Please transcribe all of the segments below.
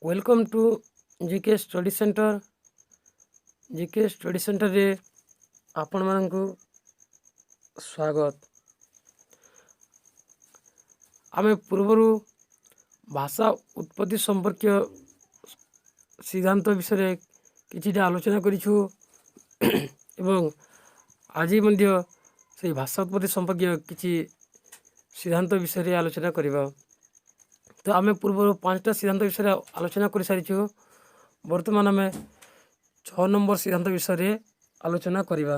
Welcome to GK study centre. GK study centre रे आपण मानकु स्वागत। आमे पूर्वरु भाषा उत्पत्ति संपर्कीय सिद्धांत विषय किछिटा आलोचना करिछु एवं आज मध्य से भाषा उत्पत्ति संपर्कीय किछि सिद्धांत विषय आलोचना करिबा। तो आमे पूर्व 5टा सिद्धांत विषय आलोचना कर सारिछु। वर्तमान आमे 6 नंबर सिद्धांत विषय आलोचना करिबा।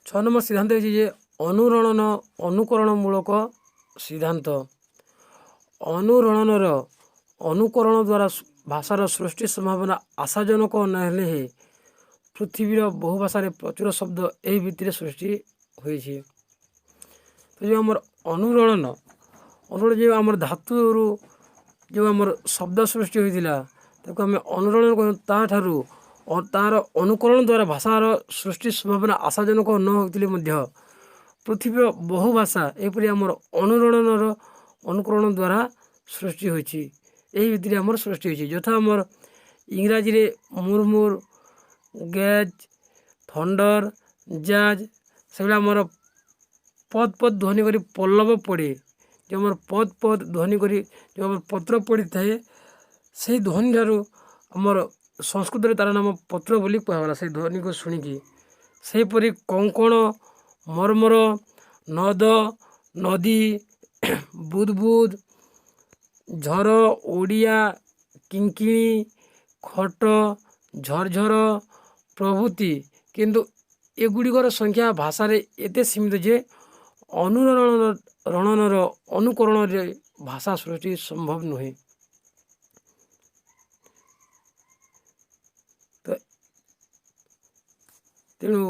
6 नंबर सिद्धांत है जे अनुरणन अनुकरण मूलक सिद्धांत। अनुरणनर अनुकरण द्वारा भाषार सृष्टि संभावना आशाजनक नहेले ही पृथ्वीर बहु भाषा प्रचुर शब्द यही भितर सृष्टि होइछि। तो जो आमर अनुरणन अनुरण जो आमर धातु जो आमर शब्द सृष्टि होइतिला ताको आमे अनुरणन कहू। ताठारु तार अनुकरण द्वारा भाषार सृष्टि संभावना आशाजनक न होइतिले मध्य पृथ्वीर बहु भाषा एपरि आमर अनुरणनर अनुकरण द्वारा सृष्टि होइछि। एही भितर आमर सृष्टि होइछि। यथा आमर इंग्राजी रे मुरमुर गैज थंडर जाज सेगुड़ा आमर पद पद ध्वनि करी पल्लव पड़े। जो आमर पद पद ध्वनि करी जो आमर पत्र पड़ी थाए से ध्वनि ठारू आमर संस्कृत रे तार नाम पत्र बोली कहला। से ध्वनि को सुनिकी सेपरि कंकण मरमर नद नदी बुदबुद झर ओडिया किंकिणी खट झरझर प्रभृति किंतु एगुड़िकर संख्या भाषा रे एते सीमित जे अनुरणनर अनुकरण रे भाषा सृष्टि संभव नुहे। तेणु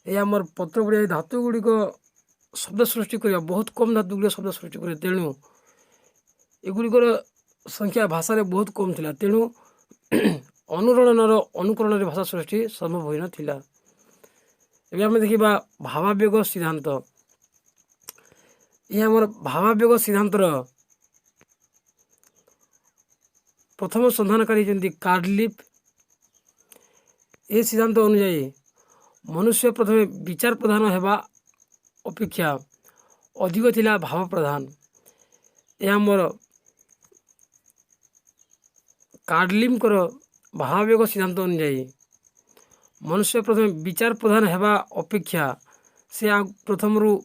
ये आमर पत्र गुड़िया धातु गुड़िक शब्द सृष्टि करवा बहुत कम धातु गुड़िया शब्द सृष्टि करे। तेणु एगुड़िकर संख्या भाषा रे बहुत कम थिला। तेणु अनुरणनर अनुकरण रे भाषा सृष्टि संभव होई नथिला। एबे आमे देखिबा भावावेग सिद्धांत। ये आमर भावावेग सिद्धांतर प्रथम संधानकारी जंती कार्डलिफ। ए सिद्धांत अनुसार मनुष्य प्रथमे विचार प्रधान हेबा अपेक्षा अधिक थिला भाव प्रधान। ए आमर कार्डलिफकर भावावेग सिद्धांत अनुसार मनुष्य प्रथमे विचार प्रधान हेबा अपेक्षा से प्रथम रु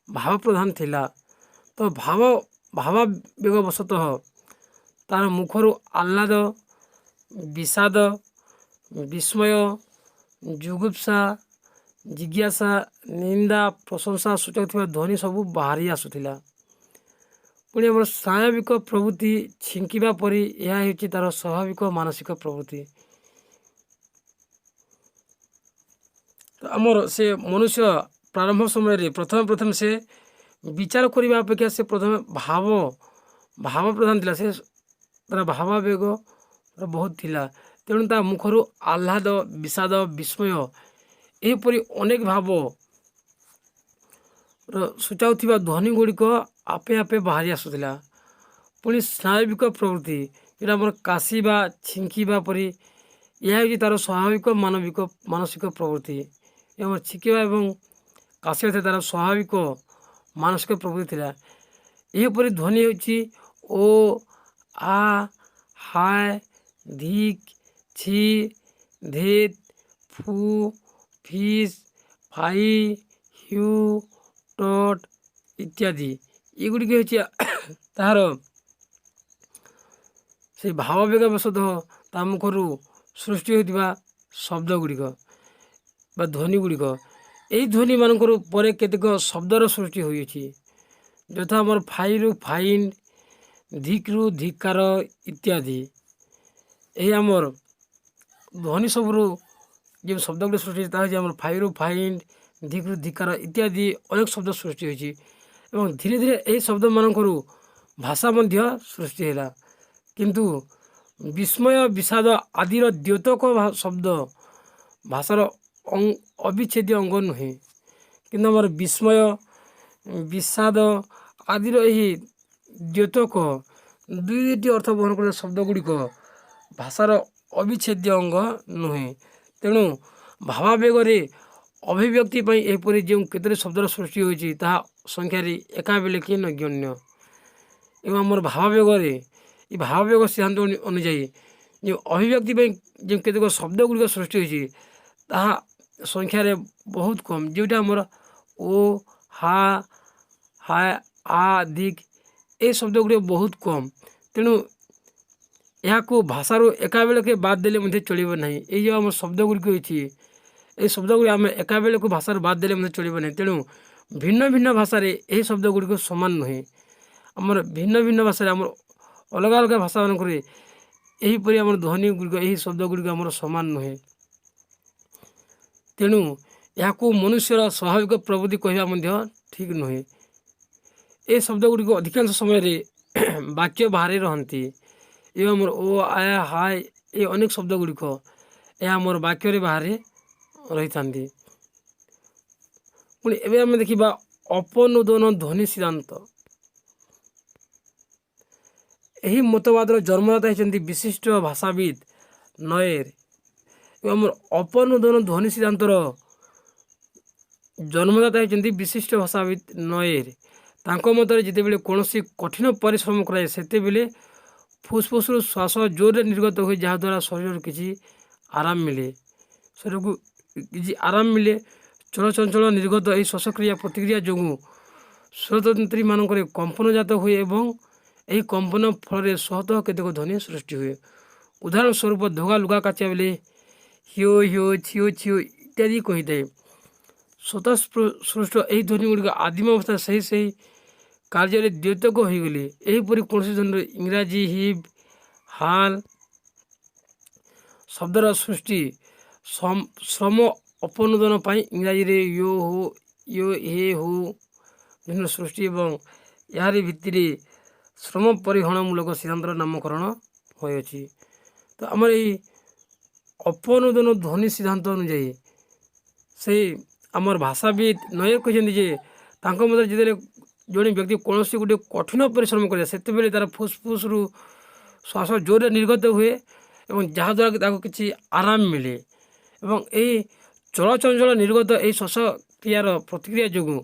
भाव प्रधान थिला। तो भावावेग वशतः तार मुखरु आह्लाद विषाद विस्मय जुगुप्सा जिज्ञासा निंदा प्रशंसा सूचक थिबा ध्वनि सबू बाहरी आसुथिला। पुणी आम स्वाभाविक प्रवृत्ति छिंकिबा परी यह हेउछि तार स्वाभाविक मानसिक प्रवृत्ति। तो आमर से मनुष्य प्रारंभ समय प्रथम से विचार करने अपेक्षा से प्रथम भाव प्रधान थिला। से तार भावावेग बहुत थिला। तेणु ता मुखरु आह्लाद विषाद विस्मय एपरी अनेक भाव सूचाउथिबा ध्वनि गुड़िक आपे आपे बाहरी आसुथिला। पुणी स्नायविक प्रवृत्ति जोटा आमर काशिबा छिंकिबा परी यह हेउछि तार स्वाभाविक मानसिक प्रवृत्ति। आमर छिंकिबा एवं काशिबा तार स्वाभाविक मानसिक प्रवृत्ति थिला। एपरी ध्वनि हेउछि ओ आ हाय धिक छी धेत फू फिस फाई ह्यू टट इत्यादि एगुड़िक हेउछि तार से भावावेग वशतः ता मुखरु सृष्टि होइतिबा शब्द गुड़िक बा ध्वनि गुड़िक। यही ध्वनि मानकर पर केतेक शब्दर सृष्टि होइछि। यथा आमर फाई रु फाइन धिक रु धिकार इत्यादि। यही आमर ध्वनि सबरू जो शब्द गुड़ी सृष्टि आमर फाई रु फाइन धिक रु धिकार इत्यादि अनेक शब्द सृष्टि होइछि। एवं धीरे धीरे यही शब्द मानकरू भाषा मध्य सृष्टि हैला। किंतु विस्मय विषाद आदिर द्योतक शब्द भाषार अविच्छेद्य अंग नुहे। किंतु आमर विस्मय विषाद आदिर यही द्योतक ଦୁଇଟି ଅର୍ଥ ବହନ କରୁଥିବା ଶବ୍ଦ ଗୁଡ଼ିକ ଭାଷାର ଅବିଚ୍ଛେଦ୍ୟ ଅଙ୍ଗ ନୁହେଁ। ତେଣୁ ଭାବାବେଗରେ ଅଭିବ୍ୟକ୍ତି ପାଇଁ ଏହିପରି ଯେଉଁ କେତୋଟି ଶବ୍ଦର ସୃଷ୍ଟି ହୋଇଛି ତାହା ସଂଖ୍ୟାରେ ଏକାବେଳକେ ନଗଣ୍ୟ। ଏବଂ ଆମର ଭାବାବେଗରେ ଏ ଭାବାବେଗ ସିଦ୍ଧାନ୍ତ ଅନୁଯାୟୀ ଯେଉଁ ଅଭିବ୍ୟକ୍ତି ପାଇଁ ଯେଉଁ କେତେକ ଶବ୍ଦ ଗୁଡ଼ିକ ସୃଷ୍ଟି ହୋଇଛି ତାହା ସଂଖ୍ୟାରେ ବହୁତ କମ୍, ଯେଉଁଟା ଆମର ଓ, ହା, ହା, ଆ, ଦିକ୍ ଏ ଶବ୍ଦ ଗୁଡ଼ିକ ବହୁତ କମ୍। ତେଣୁ ଏହାକୁ ଭାଷାରୁ ଏକାବେଳକେ ବାଦ ଦେଲେ ମଧ୍ୟ ଚଳିବ ନାହିଁ। ଏଇ ଯେଉଁ ଆମର ଶବ୍ଦ ଗୁଡ଼ିକ ହୋଇଛି ଏହି ଶବ୍ଦ ଗୁଡ଼ିକ ଆମେ ଏକାବେଳକୁ ଭାଷାରୁ ବାଦ ଦେଲେ ମଧ୍ୟ ଚଳିବ ନାହିଁ। ତେଣୁ ଭିନ୍ନ ଭିନ୍ନ ଭାଷାରେ ଏହି ଶବ୍ଦ ଗୁଡ଼ିକ ସମାନ ନୁହେଁ। ଆମର ଭିନ୍ନ ଭିନ୍ନ ଭାଷାରେ ଆମର ଅଲଗା ଅଲଗା ଭାଷାମାନଙ୍କରେ ଏହିପରି ଆମର ଧ୍ୱନି ଗୁଡ଼ିକ ଏହି ଶବ୍ଦ ଗୁଡ଼ିକ ଆମର ସମାନ ନୁହେଁ। ତେଣୁ ଏହାକୁ ମନୁଷ୍ୟର ସ୍ୱାଭାବିକ ପ୍ରବୃତ୍ତି କହିବା ମଧ୍ୟ ଠିକ୍ ନୁହେଁ। ଏ ଶବ୍ଦ ଗୁଡ଼ିକ ଅଧିକାଂଶ ସମୟରେ ବାକ୍ୟ ବାହାରେ ରହନ୍ତି। ଏବଂ ଆମର ଓ, ଆ, ହା ଏ ଅନେକ ଶବ୍ଦ ଗୁଡ଼ିକ ଏହା ଆମର ବାକ୍ୟରେ ବାହାରେ ରହିଥାନ୍ତି। ପୁଣି ଏବେ ଆମେ ଦେଖିବା ଅପନୋଦନ ଧ୍ୱନି ସିଦ୍ଧାନ୍ତ। ଏହି ମତବାଦର ଜନ୍ମଦାତା ହେଉଛନ୍ତି ବିଶିଷ୍ଟ ଭାଷାବିତ୍ ନୟେର। ଏବଂ ଆମର ଅପନୋଦନ ଧ୍ୱନି ସିଦ୍ଧାନ୍ତର ଜନ୍ମଦାତା ହେଉଛନ୍ତି ବିଶିଷ୍ଟ ଭାଷାବିତ୍ ନୟେର। ତାଙ୍କ ମତରେ ଯେତେବେଳେ କୌଣସି କଠିନ ପରିଶ୍ରମ କରାଯାଏ ସେତେବେଳେ ଫୁସ୍ଫୁସ୍ରୁ ଶ୍ୱାସ ଜୋରରେ ନିର୍ଗତ ହୁଏ, ଯାହାଦ୍ୱାରା ଶରୀରକୁ କିଛି ଆରାମ ମିଳେ। ଚଳଚଞ୍ଚଳ ନିର୍ଗତ ଏହି ଶ୍ୱାସକ୍ରିୟା ପ୍ରତିକ୍ରିୟା ଯୋଗୁଁ ସ୍ୱରତନ୍ତ୍ରୀମାନଙ୍କରେ କମ୍ପନଜାତ ହୁଏ ଏବଂ ଏହି କମ୍ପନ ଫଳରେ ସ୍ୱତଃ କେତେକ ଧ୍ୱନି ସୃଷ୍ଟି ହୁଏ। ଉଦାହରଣ ସ୍ୱରୂପ ଧୋଗା ଲୁଗା କାଚିବା ବେଳେ ହିଓ ହିଓ, ଛିଓ ଛିଓ ଇତ୍ୟାଦି କହିଥାଏ। ସ୍ୱତଃସ୍ପୃଷ୍ଟ ଏହି ଧ୍ୱନି ଗୁଡ଼ିକ ଆଦିମ ଅବସ୍ଥାରେ ସେହି କାର୍ଯ୍ୟରେ ଦ୍ୟୋତକ ହୋଇଗଲେ। ଏହିପରି କୌଣସି ଧ୍ୱନିର ଇଂରାଜୀ ହିବ୍, ହାଲ୍ ଶବ୍ଦର ସୃଷ୍ଟି ଶ୍ରମ ଅପନୋଦନ ପାଇଁ ଇଂରାଜୀରେ ୟୋ, ହୋ, ୟୋ, ହେ, ହୋ ଧ୍ୱନିର ସୃଷ୍ଟି ଏବଂ ଏହାରି ଭିତ୍ତିରେ ଶ୍ରମ ପରିହଣମୂଳକ ସିଦ୍ଧାନ୍ତର ନାମକରଣ ହୋଇଅଛି। ତ ଆମର ଏହି ଅପନୋଦନ ଧ୍ୱନି ସିଦ୍ଧାନ୍ତ ଅନୁଯାୟୀ ସେଇ ଆମର ଭାଷାବିତ୍ ନୟେର କହିଛନ୍ତି ଯେ ତାଙ୍କ ମଧ୍ୟରେ ଯେତେବେଳେ ଜଣେ ବ୍ୟକ୍ତି କୌଣସି ଗୋଟେ କଠିନ ପରିଶ୍ରମ କରେ ସେତେବେଳେ ତାର ଫୁସ୍ଫୁସ୍ରୁ ଶ୍ୱାସ ଜୋରରେ ନିର୍ଗତ ହୁଏ ଏବଂ ଯାହାଦ୍ୱାରା କି ତାକୁ କିଛି ଆରାମ ମିଳେ। ଏବଂ ଏହି ଚଳଚଞ୍ଚଳ ନିର୍ଗତ ଏହି ଶ୍ୱାସକ୍ରିୟାର ପ୍ରତିକ୍ରିୟା ଯୋଗୁଁ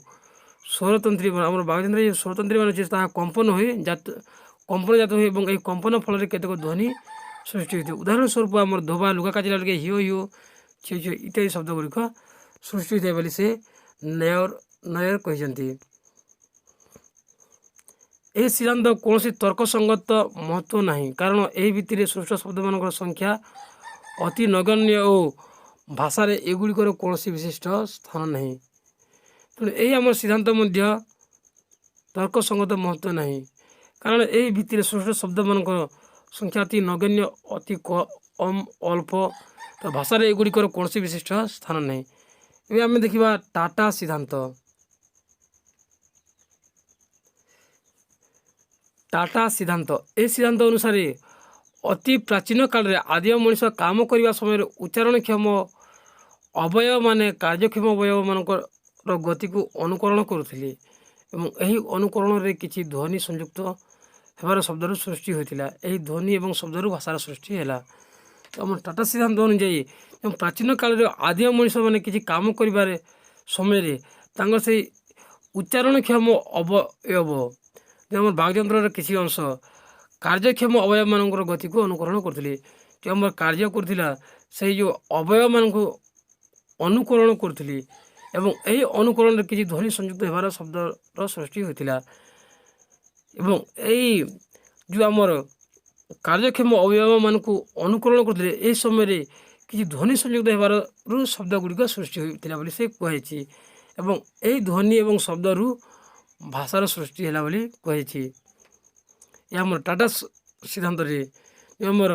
ସ୍ୱରତନ୍ତ୍ରୀ ଆମର ବାଗଯନ୍ତ୍ର ସ୍ୱରତନ୍ତ୍ରୀମାନେ ଅଛି ତାହା କମ୍ପନଜାତ ହୁଏ ଏବଂ ଏହି କମ୍ପନ ଫଳରେ କେତେକ ଧ୍ୱନି ସୃଷ୍ଟି ହୋଇଥାଏ। ଉଦାହରଣ ସ୍ୱରୂପ ଆମର ଧୋବା ଲୁଗା କାଚିଲା ବେଳେ ହିଓ ହିଓ, ଛିଓ ଛିଓ ଇତ୍ୟାଦି ଶବ୍ଦ ଗୁଡ଼ିକ ସୃଷ୍ଟି ହୋଇଥାଏ ବୋଲି ସେ ନୟେର କହିଛନ୍ତି। ଏହି ସିଦ୍ଧାନ୍ତ କୌଣସି ତର୍କସଙ୍ଗତ ମହତ୍ତ୍ୱ ନାହିଁ, କାରଣ ଏହି ଭିତ୍ତିରେ ସୃଷ୍ଟ ଶବ୍ଦମାନଙ୍କର ସଂଖ୍ୟା ଅତି ନଗଣ୍ୟ ଓ ଭାଷାରେ ଏଗୁଡ଼ିକର କୌଣସି ବିଶିଷ୍ଟ ସ୍ଥାନ ନାହିଁ। ତେଣୁ ଏହି ଆମର ସିଦ୍ଧାନ୍ତ ମଧ୍ୟ ତର୍କସଙ୍ଗତ ମହତ୍ତ୍ୱ ନାହିଁ, କାରଣ ଏହି ଭିତ୍ତିରେ ସୃଷ୍ଟ ଶବ୍ଦମାନଙ୍କର ସଂଖ୍ୟା ଅତି ନଗଣ୍ୟ, ଅତି ଅଳ୍ପ, ତ ଭାଷାରେ ଏଗୁଡ଼ିକର କୌଣସି ବିଶିଷ୍ଟ ସ୍ଥାନ ନାହିଁ। ଏବେ ଆମେ ଦେଖିବା ଟାଟା ସିଦ୍ଧାନ୍ତ। ଟାଟା ସିଦ୍ଧାନ୍ତ ଏହି ସିଦ୍ଧାନ୍ତ ଅନୁସାରେ ଅତି ପ୍ରାଚୀନ କାଳରେ ଆଦିମ ମଣିଷ କାମ କରିବା ସମୟରେ ଉଚ୍ଚାରଣକ୍ଷମ ଅବୟବମାନେ କାର୍ଯ୍ୟକ୍ଷମ ଅବୟବମାନଙ୍କର ଗତିକୁ ଅନୁକରଣ କରୁଥିଲେ ଏବଂ ଏହି ଅନୁକରଣରେ କିଛି ଧ୍ୱନି ସଂଯୁକ୍ତ ହେବାର ଶବ୍ଦରୁ ସୃଷ୍ଟି ହୋଇଥିଲା। ଏହି ଧ୍ୱନି ଏବଂ ଶବ୍ଦରୁ ଭାଷାର ସୃଷ୍ଟି ହେଲା। ତ ଆମ ଟାଟା ସିଦ୍ଧାନ୍ତ ଅନୁଯାୟୀ ଏବଂ ପ୍ରାଚୀନ କାଳରେ ଆଦିମ ମଣିଷମାନେ କିଛି କାମ କରିବାରେ ସମୟରେ ତାଙ୍କର ସେହି ଉଚ୍ଚାରଣକ୍ଷମ ଅବୟବ ଆମର ବାଗଯନ୍ତ୍ରର କିଛି ଅଂଶ କାର୍ଯ୍ୟକ୍ଷମ ଅବୟବମାନଙ୍କର ଗତିକୁ ଅନୁକରଣ କରୁଥିଲେ। ଯେଉଁ ଆମର କାର୍ଯ୍ୟ କରୁଥିଲା ସେହି ଯେଉଁ ଅବୟବମାନଙ୍କୁ ଅନୁକରଣ କରୁଥିଲେ ଏବଂ ଏହି ଅନୁକରଣରେ କିଛି ଧ୍ୱନି ସଂଯୁକ୍ତ ହେବାର ଶବ୍ଦର ସୃଷ୍ଟି ହୋଇଥିଲା। ଏବଂ ଏହି ଯେଉଁ ଆମର କାର୍ଯ୍ୟକ୍ଷମ ଅବୟବମାନଙ୍କୁ ଅନୁକରଣ କରୁଥିଲେ ଏହି ସମୟରେ କିଛି ଧ୍ୱନି ସଂଯୁକ୍ତ ହେବାରୁ ଶବ୍ଦ ଗୁଡ଼ିକ ସୃଷ୍ଟି ହୋଇଥିଲା ବୋଲି ସେ କୁହାଯାଇଛି ଏବଂ ଏହି ଧ୍ୱନି ଏବଂ ଶବ୍ଦରୁ ଭାଷାର ସୃଷ୍ଟି ହେଲା ବୋଲି କୁହାଯାଇଛି। ଏହା ଆମର ଟାଟା ସିଦ୍ଧାନ୍ତରେ ଯେଉଁ ଆମର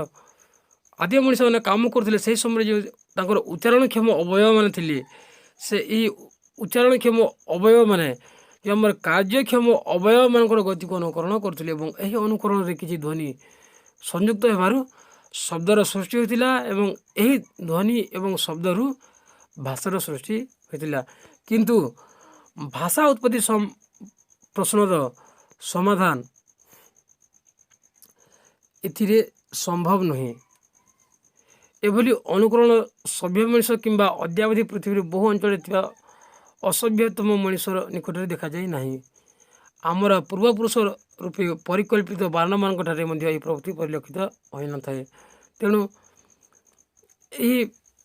ଆଦିମ ମଣିଷମାନେ କାମ କରୁଥିଲେ ସେହି ସମୟରେ ଯେଉଁ ତାଙ୍କର ଉଚ୍ଚାରଣକ୍ଷମ ଅବୟବମାନେ ଥିଲେ ସେ ଏହି ଉଚ୍ଚାରଣକ୍ଷମ ଅବୟବମାନେ ଯେଉଁ ଆମର କାର୍ଯ୍ୟକ୍ଷମ ଅବୟବମାନଙ୍କର ଗତିକୁ ଅନୁକରଣ କରୁଥିଲେ ଏବଂ ଏହି ଅନୁକରଣରେ କିଛି ଧ୍ୱନି ସଂଯୁକ୍ତ ହେବାରୁ ଶବ୍ଦର ସୃଷ୍ଟି ହୋଇଥିଲା ଏବଂ ଏହି ଧ୍ୱନି ଏବଂ ଶବ୍ଦରୁ ଭାଷାର ସୃଷ୍ଟି ହୋଇଥିଲା। କିନ୍ତୁ ଭାଷା ଉତ୍ପତ୍ତି ପ୍ରଶ୍ନର ସମାଧାନ ଏଥିରେ ସମ୍ଭବ ନୁହେଁ। ଏଭଳି ଅନୁକରଣ ସଭ୍ୟ ମଣିଷ କିମ୍ବା ଅଦ୍ୟାବଧି ପୃଥିବୀର ବହୁ ଅଞ୍ଚଳରେ ଥିବା ଅସଭ୍ୟତମ ମଣିଷର ନିକଟରେ ଦେଖାଯାଇ ନାହିଁ। ଆମର ପୂର୍ବପୁରୁଷ ରୂପେ ପରିକଳ୍ପିତ ବାରଣମାନଙ୍କଠାରେ ମଧ୍ୟ ଏହି ପ୍ରବୃତ୍ତି ପରିଲକ୍ଷିତ ହୋଇନଥାଏ। ତେଣୁ ଏହି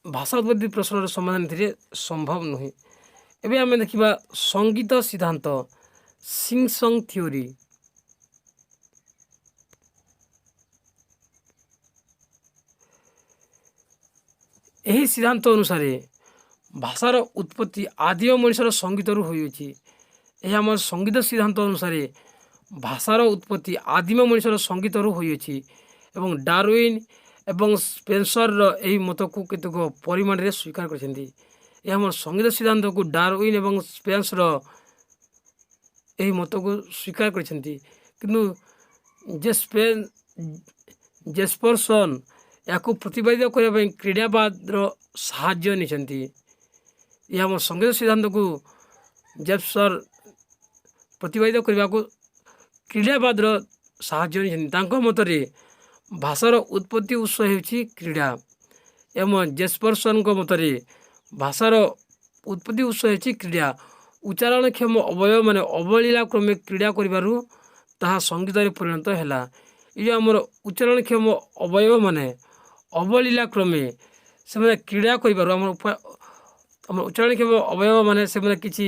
ଭାଷା ଉତ୍ପତ୍ତି ପ୍ରଶ୍ନର ସମାଧାନ ଏଥିରେ ସମ୍ଭବ ନୁହେଁ। ଏବେ ଆମେ ଦେଖିବା ସଙ୍ଗୀତ ସିଦ୍ଧାନ୍ତ, ସିଙ୍ଗ ସଙ୍ଗ ଥିଓରି। ଏହି ସିଦ୍ଧାନ୍ତ ଅନୁସାରେ ଭାଷାର ଉତ୍ପତ୍ତି ଆଦିମ ମଣିଷର ସଙ୍ଗୀତରୁ ହୋଇଅଛି। ଏହା ଆମର ସଙ୍ଗୀତ ସିଦ୍ଧାନ୍ତ ଅନୁସାରେ ଭାଷାର ଉତ୍ପତ୍ତି ଆଦିମ ମଣିଷର ସଙ୍ଗୀତରୁ ହୋଇଅଛି ଏବଂ ଡାରୱିନ୍ ଏବଂ ସ୍ପେନ୍ସରର ଏହି ମତକୁ କେତେକ ପରିମାଣରେ ସ୍ୱୀକାର କରିଛନ୍ତି। ଏହା ଆମର ସଙ୍ଗୀତ ସିଦ୍ଧାନ୍ତକୁ ଡାରୱିନ୍ ଏବଂ ସ୍ପେନ୍ସର ଏହି ମତକୁ ସ୍ୱୀକାର କରିଛନ୍ତି, କିନ୍ତୁ ଜେସ୍ପରସନ୍ ଏହାକୁ ପ୍ରତିପାଦିତ କରିବା ପାଇଁ କ୍ରୀଡ଼ାବାଦର ସାହାଯ୍ୟ ନେଇଛନ୍ତି। ଏହା ଆମ ସଙ୍ଗୀତ ସିଦ୍ଧାନ୍ତକୁ ଜେସ୍ପର ପ୍ରତିପାଦିତ କରିବାକୁ କ୍ରୀଡ଼ାବାଦର ସାହାଯ୍ୟ ନେଇଛନ୍ତି। ତାଙ୍କ ମତରେ ଭାଷାର ଉତ୍ପତ୍ତି ଉତ୍ସ ହେଉଛି କ୍ରୀଡ଼ା ଏବଂ ଜେସ୍ପରସନ୍ଙ୍କ ମତରେ ଭାଷାର ଉତ୍ପତ୍ତି ଉତ୍ସ ହେଉଛି କ୍ରୀଡ଼ା। ଉଚ୍ଚାରଣକ୍ଷମ ଅବୟବମାନେ ଅବଲୀଳା କ୍ରମେ କ୍ରୀଡ଼ା କରିବାରୁ ତାହା ସଙ୍ଗୀତରେ ପରିଣତ ହେଲା। ଏ ଯେଉଁ ଆମର ଉଚ୍ଚାରଣକ୍ଷମ ଅବୟବମାନେ ଅବଲୀଳା କ୍ରମେ ସେମାନେ କ୍ରୀଡ଼ା କରିବାରୁ ଆମର ଉଚ୍ଚାରଣକ୍ଷମ ଅବୟବମାନେ ସେମାନେ କିଛି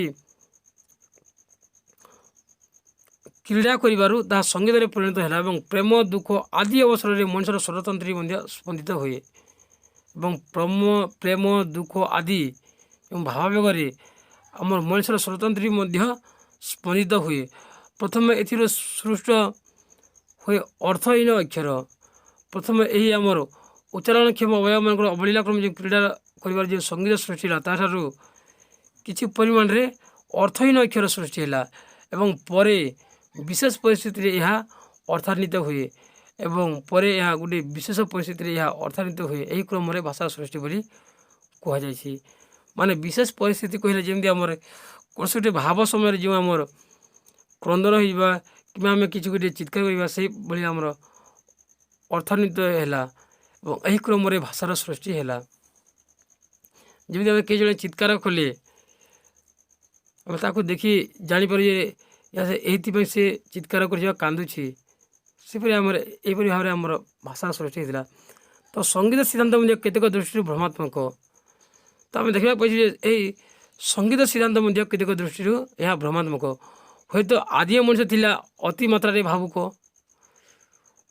କ୍ରୀଡ଼ା କରିବାରୁ ତାହା ସଙ୍ଗୀତରେ ପରିଣତ ହେଲା ଏବଂ ପ୍ରେମ ଦୁଃଖ ଆଦି ଅବସରରେ ମଣିଷର ସ୍ୱରତନ୍ତ୍ରୀ ମଧ୍ୟ ସ୍ପନ୍ଦିତ ହୁଏ ଏବଂ ପ୍ରେମ ଦୁଃଖ ଆଦି ଏବଂ ଭାବାବେଗରେ ଆମର ମଣିଷର ସ୍ୱରତନ୍ତ୍ରୀ ମଧ୍ୟ ସ୍ପନ୍ଦିତ ହୁଏ। ପ୍ରଥମେ ଏଥିରୁ ସୃଷ୍ଟ ହୁଏ ଅର୍ଥହୀନ ଅକ୍ଷର। ପ୍ରଥମେ ଏହି ଆମର ଉଚ୍ଚାରଣକ୍ଷମ ଅବୟବମାନଙ୍କର ଅବଲୀଳା କ୍ରମେ ଯେଉଁ କ୍ରୀଡ଼ା କରିବାର ଯେଉଁ ସଙ୍ଗୀତ ସୃଷ୍ଟି ହେଲା ତାଠାରୁ କିଛି ପରିମାଣରେ ଅର୍ଥହୀନ ଅକ୍ଷର ସୃଷ୍ଟି ହେଲା ଏବଂ ପରେ ବିଶେଷ ପରିସ୍ଥିତିରେ ଏହା ଅର୍ଥାନ୍ୱିତ ହୁଏ ଏବଂ ପରେ ଏହା ଗୋଟିଏ ବିଶେଷ ପରିସ୍ଥିତିରେ ଏହା ଅର୍ଥାନ୍ୱିତ ହୁଏ। ଏହି କ୍ରମରେ ଭାଷା ସୃଷ୍ଟି ବୋଲି କୁହାଯାଇଛି। ମାନେ ବିଶେଷ ପରିସ୍ଥିତି କହିଲେ ଯେମିତି ଆମର କୌଣସି ଗୋଟେ ଭାବ ସମୟରେ ଯେଉଁ ଆମର କ୍ରନ୍ଦନ ହୋଇଯିବା କିମ୍ବା ଆମେ କିଛି ଗୋଟିଏ ଚିତ୍କାର କରିବା ସେହିଭଳି ଆମର ଅର୍ଥାନ୍ୱିତ ହେଲା ଏବଂ ଏହି କ୍ରମରେ ଭାଷାର ସୃଷ୍ଟି ହେଲା। ଯେମିତି ଆମେ କେହି ଜଣେ ଚିତ୍କାର କଲେ ଆମେ ତାକୁ ଦେଖି ଜାଣିପାରୁ ଯେ ଏଇଥିପାଇଁ ସେ ଚିତ୍କାର କରିଯିବା କାନ୍ଦୁଛି, ସେପରି ଆମର ଏହିପରି ଭାବରେ ଆମର ଭାଷାର ସୃଷ୍ଟି ହେଇଥିଲା। ତ ସଙ୍ଗୀତ ସିଦ୍ଧାନ୍ତ ମଧ୍ୟ କେତେକ ଦୃଷ୍ଟିରୁ ଭ୍ରମାତ୍ମକ। ତ ଆମେ ଦେଖିବାକୁ ପାଇଛୁ ଯେ ଏହି ସଙ୍ଗୀତ ସିଦ୍ଧାନ୍ତ ମଧ୍ୟ କେତେକ ଦୃଷ୍ଟିରୁ ଏହା ଭ୍ରମାତ୍ମକ। ହୁଏତ ଆଦିମ ମଣିଷ ଥିଲା ଅତି ମାତ୍ରାରେ ଭାବୁକ,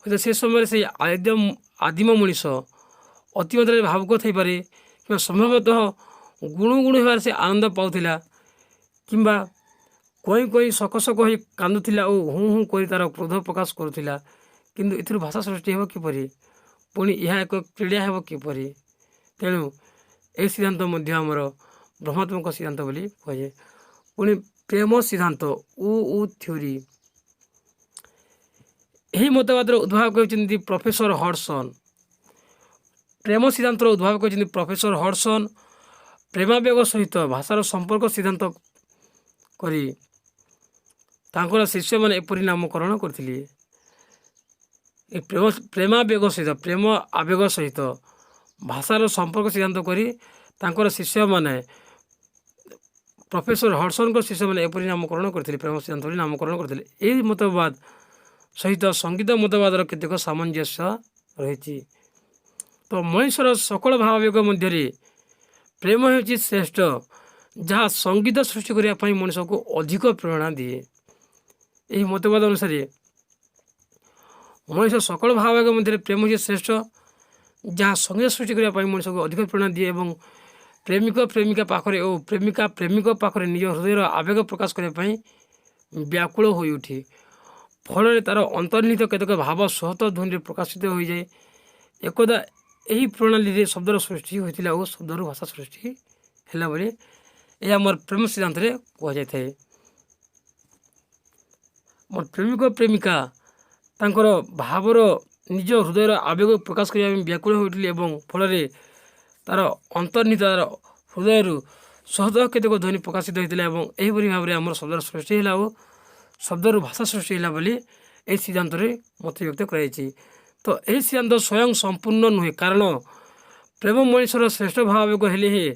ହୁଏତ ସେ ସମୟରେ ସେଇ ଆଦିମ ମଣିଷ ଅତି ମାତ୍ରାରେ ଭାବୁକ ଥାଇପାରେ କିମ୍ବା ସମ୍ଭବତଃ ଗୁଣୁ ଗୁଣୁ ହେବାରେ ସେ ଆନନ୍ଦ ପାଉଥିଲା କିମ୍ବା କଇଁ କଇଁ ସକସକ ହୋଇ କାନ୍ଦୁଥିଲା ଓ ହୁଁ ହୁଁ କରି ତା'ର କ୍ରୋଧ ପ୍ରକାଶ କରୁଥିଲା। କିନ୍ତୁ ଏଥିରୁ ଭାଷା ସୃଷ୍ଟି ହେବ କିପରି? ପୁଣି ଏହା ଏକ କ୍ରୀଡ଼ା ହେବ କିପରି? ତେଣୁ ଏହି ସିଦ୍ଧାନ୍ତ ମଧ୍ୟ ଆମର ଭ୍ରମାତ୍ମକ ସିଦ୍ଧାନ୍ତ ବୋଲି କୁହାଯାଏ। ପୁଣି ପ୍ରେମ ସିଦ୍ଧାନ୍ତ ଉ ଥିଓରି। ଏହି ମତବାଦର ଉଦ୍ଭାବକ ହେଉଛନ୍ତି ପ୍ରଫେସର ହଡସନ୍। ପ୍ରେମ ସିଦ୍ଧାନ୍ତର ଉଦ୍ଭାବକ ହେଉଛନ୍ତି ପ୍ରଫେସର ହଡସନ୍। ପ୍ରେମାବେଗ ସହିତ ଭାଷାର ସମ୍ପର୍କ ସିଦ୍ଧାନ୍ତ କରି ତାଙ୍କର ଶିଷ୍ୟମାନେ ଏପରି ନାମକରଣ କରିଥିଲେ। ଏ ପ୍ରେମ ଆବେଗ ସହିତ ଭାଷାର ସମ୍ପର୍କ ସିଦ୍ଧାନ୍ତ କରି ତାଙ୍କର ଶିଷ୍ୟମାନେ ପ୍ରଫେସର ହଡସନ୍ଙ୍କ ଶିଷ୍ୟମାନେ ଏପରି ନାମକରଣ କରିଥିଲେ, ପ୍ରେମ ସିଦ୍ଧାନ୍ତ ବୋଲି ନାମକରଣ କରିଥିଲେ। ଏହି ମତବାଦ ସହିତ ସଙ୍ଗୀତ ମତବାଦର କେତେକ ସାମଞ୍ଜସ୍ୟ ରହିଛି। ତ ମଣିଷର ସକଳ ଭାବାବେଗ ମଧ୍ୟରେ ପ୍ରେମ ହେଉଛି ଶ୍ରେଷ୍ଠ, ଯାହା ସଙ୍ଗୀତ ସୃଷ୍ଟି କରିବା ପାଇଁ ମଣିଷକୁ ଅଧିକ ପ୍ରେରଣା ଦିଏ। ଏହି ମତବାଦ ଅନୁସାରେ ମଣିଷ ସକଳ ଭାବାବେଗ ମଧ୍ୟରେ ପ୍ରେମ ହେଉଛି ଶ୍ରେଷ୍ଠ, ଯାହା ସଙ୍ଗୀତ ସୃଷ୍ଟି କରିବା ପାଇଁ ମଣିଷକୁ ଅଧିକ ପ୍ରେରଣା ଦିଏ ଏବଂ ପ୍ରେମିକ ପ୍ରେମିକ ପାଖରେ ନିଜ ହୃଦୟର ଆବେଗ ପ୍ରକାଶ କରିବା ପାଇଁ ବ୍ୟାକୁଳ ହୋଇଉଠେ। ଫଳରେ ତା'ର ଅନ୍ତର୍ନିହିତ କେତେକ ଭାବ ସ୍ୱତଃ ଧ୍ୱନିରେ ପ୍ରକାଶିତ ହୋଇଯାଏ। ଏକଦା ଏହି ପ୍ରଣାଳୀରେ ଶବ୍ଦର ସୃଷ୍ଟି ହୋଇଥିଲା ଓ ଶବ୍ଦରୁ ଭାଷା ସୃଷ୍ଟି ହେଲା ବୋଲି ଏହା ଆମର ପ୍ରେମ ସିଦ୍ଧାନ୍ତରେ କୁହାଯାଇଥାଏ। ମୋର ପ୍ରେମିକା ତାଙ୍କର ଭାବର ନିଜ ହୃଦୟର ଆବେଗ ପ୍ରକାଶ କରିବା ପାଇଁ ବ୍ୟାକୁଳ ହୋଇଥିଲେ ଏବଂ ଫଳରେ ତା'ର ଅନ୍ତର୍ନିହିତ ହୃଦୟରୁ ସ୍ୱତଃ କେତେକ ଧ୍ୱନି ପ୍ରକାଶିତ ହୋଇଥିଲା ଏବଂ ଏହିପରି ଭାବରେ ଆମର ଶବ୍ଦର ସୃଷ୍ଟି ହେଲା ଓ ଶବ୍ଦରୁ ଭାଷା ସୃଷ୍ଟି ହେଲା ବୋଲି ଏହି ସିଦ୍ଧାନ୍ତରେ ମତବ୍ୟକ୍ତ କରାଯାଇଛି। ତ ଏହି ସିଦ୍ଧାନ୍ତ ସ୍ୱୟଂ ସମ୍ପୂର୍ଣ୍ଣ ନୁହେଁ, କାରଣ ପ୍ରେମ ମଣିଷର ଶ୍ରେଷ୍ଠ ଭାବାବେଗ ହେଲେ ହିଁ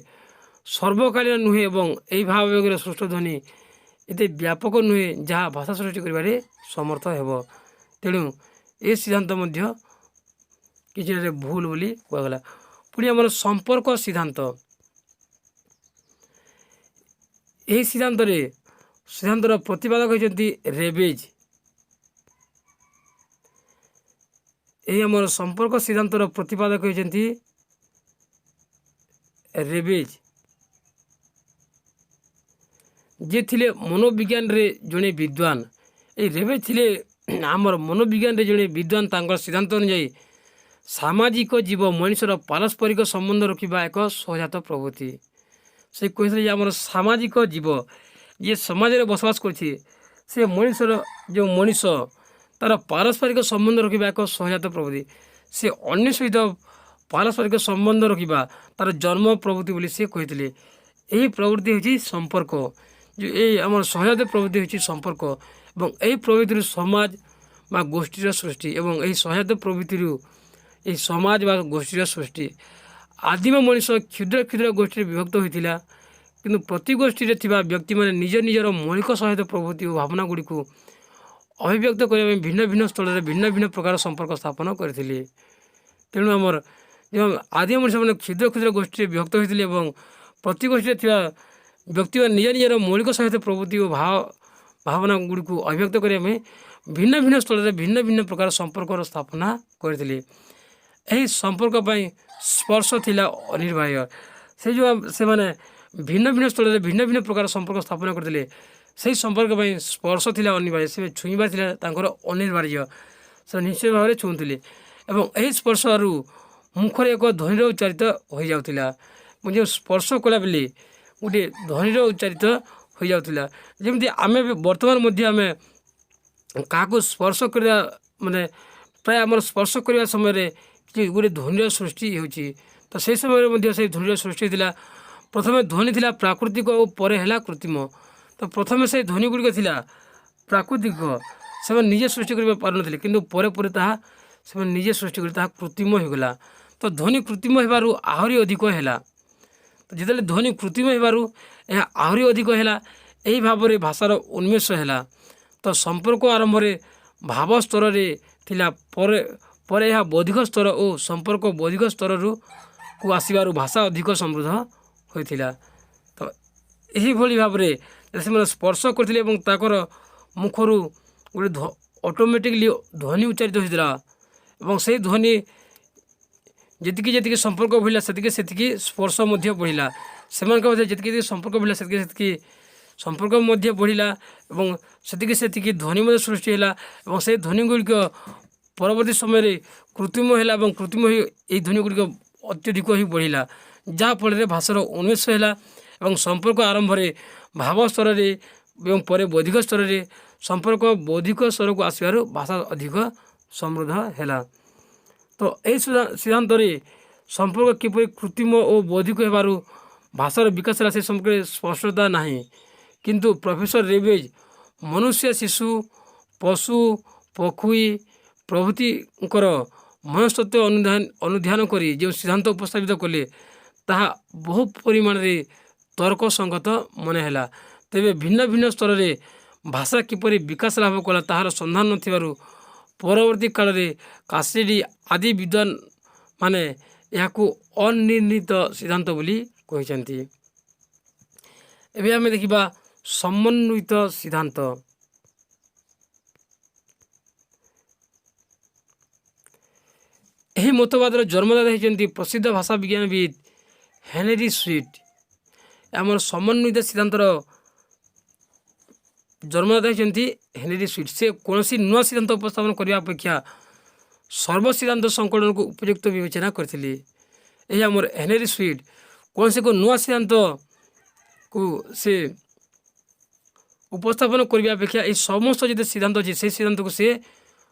ସର୍ବକାଳୀନ ନୁହେଁ ଏବଂ ଏହି ଭାବାବେଗର ସୃଷ୍ଟ ଧ୍ୱନି ଏତେ ବ୍ୟାପକ ନୁହେଁ ଯାହା ଭାଷା ସୃଷ୍ଟି କରିବାରେ ସମର୍ଥ ହେବ। ତେଣୁ ଏ ସିଦ୍ଧାନ୍ତ ମଧ୍ୟ କିଛିରେ ଭୁଲ ବୋଲି କୁହାଗଲା। ପୁଣି ଆମର ସମ୍ପର୍କ ସିଦ୍ଧାନ୍ତ, ଏହି ସିଦ୍ଧାନ୍ତର ପ୍ରତିପାଦକ ହେଉଛନ୍ତି ରେବେଜ। ଏହି ଆମର ସମ୍ପର୍କ ସିଦ୍ଧାନ୍ତର ପ୍ରତିପାଦକ ହେଉଛନ୍ତି ରେବେଜ, ଯିଏ ଥିଲେ ମନୋବିଜ୍ଞାନରେ ଜଣେ ବିଦ୍ୱାନ। ଏହି ରେବେଜ ଥିଲେ ଆମର ମନୋବିଜ୍ଞାନରେ ଜଣେ ବିଦ୍ୱାନ। ତାଙ୍କର ସିଦ୍ଧାନ୍ତ ଅନୁଯାୟୀ ସାମାଜିକ ଜୀବ ମଣିଷର ପାରସ୍ପରିକ ସମ୍ବନ୍ଧ ରଖିବା ଏକ ସହଜାତ ପ୍ରବୃତ୍ତି। ସେ କହିଥିଲେ ଯେ ଆମର ସାମାଜିକ ଜୀବ ଯିଏ ସମାଜରେ ବସବାସ କରୁଛି, ସେ ଯେଉଁ ମଣିଷ ତା'ର ପାରସ୍ପରିକ ସମ୍ବନ୍ଧ ରଖିବା ଏକ ସହଜାତ ପ୍ରବୃତ୍ତି। ସେ ଅନ୍ୟ ସହିତ ପାରସ୍ପରିକ ସମ୍ବନ୍ଧ ରଖିବା ତା'ର ଜନ୍ମ ପ୍ରବୃତ୍ତି ବୋଲି ସେ କହିଥିଲେ। ଏହି ପ୍ରବୃତ୍ତି ହେଉଛି ସମ୍ପର୍କ। ଏହି ଆମର ସହଜାତ ପ୍ରବୃତ୍ତି ହେଉଛି ସମ୍ପର୍କ ଏବଂ ଏହି ପ୍ରବୃତ୍ତିରୁ ସମାଜ ବା ଗୋଷ୍ଠୀର ସୃଷ୍ଟି ଏବଂ ଏହି ସହଜାତ ପ୍ରବୃତ୍ତିରୁ ଏହି ସମାଜ ବା ଗୋଷ୍ଠୀର ସୃଷ୍ଟି। ଆଦିମ ମଣିଷ କ୍ଷୁଦ୍ର କ୍ଷୁଦ୍ର ଗୋଷ୍ଠୀରେ ବିଭକ୍ତ ହୋଇଥିଲା, କିନ୍ତୁ ପ୍ରତି ଗୋଷ୍ଠୀରେ ଥିବା ବ୍ୟକ୍ତିମାନେ ନିଜର ମୌଳିକ ସହାୟତା ପ୍ରବୃତ୍ତି ଓ ଭାବନା ଗୁଡ଼ିକୁ ଅଭିବ୍ୟକ୍ତ କରିବା ପାଇଁ ଭିନ୍ନ ଭିନ୍ନ ସ୍ଥଳରେ ଭିନ୍ନ ଭିନ୍ନ ପ୍ରକାର ସମ୍ପର୍କ ସ୍ଥାପନ କରିଥିଲେ। ତେଣୁ ଆମର ଯେଉଁ ଆଦିମ ମଣିଷମାନେ କ୍ଷୁଦ୍ର କ୍ଷୁଦ୍ର ଗୋଷ୍ଠୀରେ ବିଭକ୍ତ ହୋଇଥିଲେ ଏବଂ ପ୍ରତି ଗୋଷ୍ଠୀରେ ଥିବା ବ୍ୟକ୍ତିମାନେ ନିଜର ମୌଳିକ ସହାୟତା ପ୍ରବୃତ୍ତି ଓ ଭାବନା ଗୁଡ଼ିକୁ ଅଭିବ୍ୟକ୍ତ କରିବା ପାଇଁ ଭିନ୍ନ ଭିନ୍ନ ସ୍ଥଳରେ ଭିନ୍ନ ଭିନ୍ନ ପ୍ରକାର ସମ୍ପର୍କର ସ୍ଥାପନା କରିଥିଲେ। ଏହି ସମ୍ପର୍କ ପାଇଁ ସ୍ପର୍ଶ ଥିଲା ଅନିବାର୍ଯ୍ୟ। ସେମାନେ ଭିନ୍ନ ଭିନ୍ନ ସ୍ଥଳରେ ଭିନ୍ନ ଭିନ୍ନ ପ୍ରକାର ସମ୍ପର୍କ ସ୍ଥାପନ କରିଥିଲେ। ସେହି ସମ୍ପର୍କ ପାଇଁ ସ୍ପର୍ଶ ଥିଲା ଅନିବାର୍ଯ୍ୟ। ସେ ଛୁଇଁବା ଥିଲା ତାଙ୍କର ଅନିବାର୍ଯ୍ୟ। ସେ ନିଶ୍ଚୟ ଭାବରେ ଛୁଉଁଥିଲେ ଏବଂ ଏହି ସ୍ପର୍ଶରୁ ମୁଖରେ ଏକ ଧ୍ୱନିର ଉଚ୍ଚାରିତ ହୋଇଯାଉଥିଲା। ଯେଉଁ ସ୍ପର୍ଶ କଲା ବେଳେ ଗୋଟିଏ ଧ୍ୱନିର ଉଚ୍ଚାରିତ ହୋଇଯାଉଥିଲା। ଯେମିତି ଆମେ ବର୍ତ୍ତମାନ ମଧ୍ୟ ଆମେ କାହାକୁ ସ୍ପର୍ଶ କରିବା ପ୍ରାୟ ଆମର ସ୍ପର୍ଶ କରିବା ସମୟରେ ଗୋଟିଏ ଧ୍ୱନିର ସୃଷ୍ଟି ହେଉଛି। ତ ସେହି ସମୟରେ ମଧ୍ୟ ସେହି ଧ୍ୱନିର ସୃଷ୍ଟି ହୋଇଥିଲା। ପ୍ରଥମେ ଧ୍ୱନି ଥିଲା ପ୍ରାକୃତିକ ଓ ପରେ ହେଲା କୃତ୍ରିମ। ତ ପ୍ରଥମେ ସେହି ଧ୍ୱନି ଗୁଡ଼ିକ ଥିଲା ପ୍ରାକୃତିକ, ସେମାନେ ନିଜେ ସୃଷ୍ଟି କରିବା ପାରୁନଥିଲେ, କିନ୍ତୁ ପରେ ପରେ ତାହା ସେମାନେ ନିଜେ ସୃଷ୍ଟି କରି ତାହା କୃତ୍ରିମ ହୋଇଗଲା। ତ ଧ୍ୱନି କୃତ୍ରିମ ହେବାରୁ ଆହୁରି ଅଧିକ ହେଲା। ତ ଯେତେବେଳେ ଧ୍ୱନି କୃତ୍ରିମ ହେବାରୁ ଏହା ଆହୁରି ଅଧିକ ହେଲା, ଏହି ଭାବରେ ଭାଷାର ଉନ୍ମେଷ ହେଲା। ତ ସମ୍ପର୍କ ଆରମ୍ଭରେ ଭାବ ସ୍ତରରେ ଥିଲା, ପରେ ଏହା ବୌଦ୍ଧିକ ସ୍ତର ଓ ସମ୍ପର୍କ ବୌଦ୍ଧିକ ସ୍ତରକୁ ଆସିବାରୁ ଭାଷା ଅଧିକ ସମୃଦ୍ଧ ହୋଇଥିଲା। ତ ଏହିଭଳି ଭାବରେ ସେମାନେ ସ୍ପର୍ଶ କରିଥିଲେ ଏବଂ ତାଙ୍କର ମୁଖରୁ ଗୋଟେ ଅଟୋମେଟିକଲି ଧ୍ୱନି ଉଚ୍ଚାରିତ ହୋଇଥିଲା ଏବଂ ସେହି ଧ୍ୱନି ଯେତିକି ସମ୍ପର୍କ ବଢ଼ିଲା ସେତିକି ସ୍ପର୍ଶ ମଧ୍ୟ ବଢ଼ିଲା। ସେମାନଙ୍କ ମଧ୍ୟରେ ଯେତିକି ସମ୍ପର୍କ ବଢ଼ିଲା ସେତିକି ସମ୍ପର୍କ ମଧ୍ୟ ବଢ଼ିଲା ଏବଂ ସେତିକି ଧ୍ୱନି ମଧ୍ୟ ସୃଷ୍ଟି ହେଲା ଏବଂ ସେହି ଧ୍ୱନି ଗୁଡ଼ିକ ପରବର୍ତ୍ତୀ ସମୟରେ କୃତ୍ରିମ ହେଲା ଏବଂ କୃତ୍ରିମ ହୋଇ ଏହି ଧ୍ୱନି ଗୁଡ଼ିକ ଅତ୍ୟଧିକ ହୋଇ ବଢ଼ିଲା, ଯାହାଫଳରେ ଭାଷାର ଉନ୍ମେଷ ହେଲା ଏବଂ ସମ୍ପର୍କ ଆରମ୍ଭରେ ଭାବ ସ୍ତରରେ ଏବଂ ପରେ ବୌଦ୍ଧିକ ସ୍ତରରେ ସମ୍ପର୍କ ବୌଦ୍ଧିକ ସ୍ତରକୁ ଆସିବାରୁ ଭାଷା ଅଧିକ ସମୃଦ୍ଧ ହେଲା। ତ ଏହି ସିଦ୍ଧାନ୍ତରେ ସମ୍ପର୍କ କିପରି କୃତ୍ରିମ ଓ ବୌଦ୍ଧିକ ହେବାରୁ ଭାଷାର ବିକାଶ ହେଲା ସେ ସମ୍ପର୍କରେ ସ୍ପଷ୍ଟତା ନାହିଁ, କିନ୍ତୁ ପ୍ରଫେସର ରେବେଜ ମନୁଷ୍ୟ, ଶିଶୁ, ପଶୁ, ପକ୍ଷୀ ପ୍ରଭୃତିଙ୍କର ମନସ୍ତତ୍ତ୍ୱ ଅନୁଧ୍ୟାନ କରି ଯେଉଁ ସିଦ୍ଧାନ୍ତ ଉପସ୍ଥାପିତ କଲେ ତାହା ବହୁ ପରିମାଣରେ ତର୍କସଙ୍ଗତ ମନେ ହେଲା। ତେବେ ଭିନ୍ନ ଭିନ୍ନ ସ୍ତରରେ ଭାଷା କିପରି ବିକାଶ ଲାଭ କଲା ତାହାର ସନ୍ଧାନ ନଥିବାରୁ ପରବର୍ତ୍ତୀ କାଳରେ କାସିଡି ଆଦି ବିଦ୍ୱାନମାନେ ଏହାକୁ ଅନିର୍ଣ୍ଣିତ ସିଦ୍ଧାନ୍ତ ବୋଲି କହିଛନ୍ତି। ଏବେ ଆମେ ଦେଖିବା ସମନ୍ୱିତ ସିଦ୍ଧାନ୍ତ। ଏହି ମତବାଦର ଜନ୍ମଦାତା ହେଉଛନ୍ତି ପ୍ରସିଦ୍ଧ ଭାଷା ବିଜ୍ଞାନବିଦ ହେନରୀ ସୁଇଟ୍। ଆମର ସମନ୍ୱିତ ସିଦ୍ଧାନ୍ତର ଜନ୍ମଦାତା ହେଉଛନ୍ତି ହେନରୀ ସୁଇଟ୍। ସେ କୌଣସି ନୂଆ ସିଦ୍ଧାନ୍ତ ଉପସ୍ଥାପନ କରିବା ଅପେକ୍ଷା ସର୍ବସିଦ୍ଧାନ୍ତ ସଂକଳନକୁ ଉପଯୁକ୍ତ ବିବେଚନା କରିଥିଲେ। ଏହି ଆମର ହେନରୀ ସୁଇଟ୍ କୌଣସି ଏକ ନୂଆ ସିଦ୍ଧାନ୍ତକୁ ସେ ଉପସ୍ଥାପନ କରିବା ଅପେକ୍ଷା ଏହି ସମସ୍ତ ଯେତେ ସିଦ୍ଧାନ୍ତ ଅଛି ସେହି ସିଦ୍ଧାନ୍ତକୁ ସେ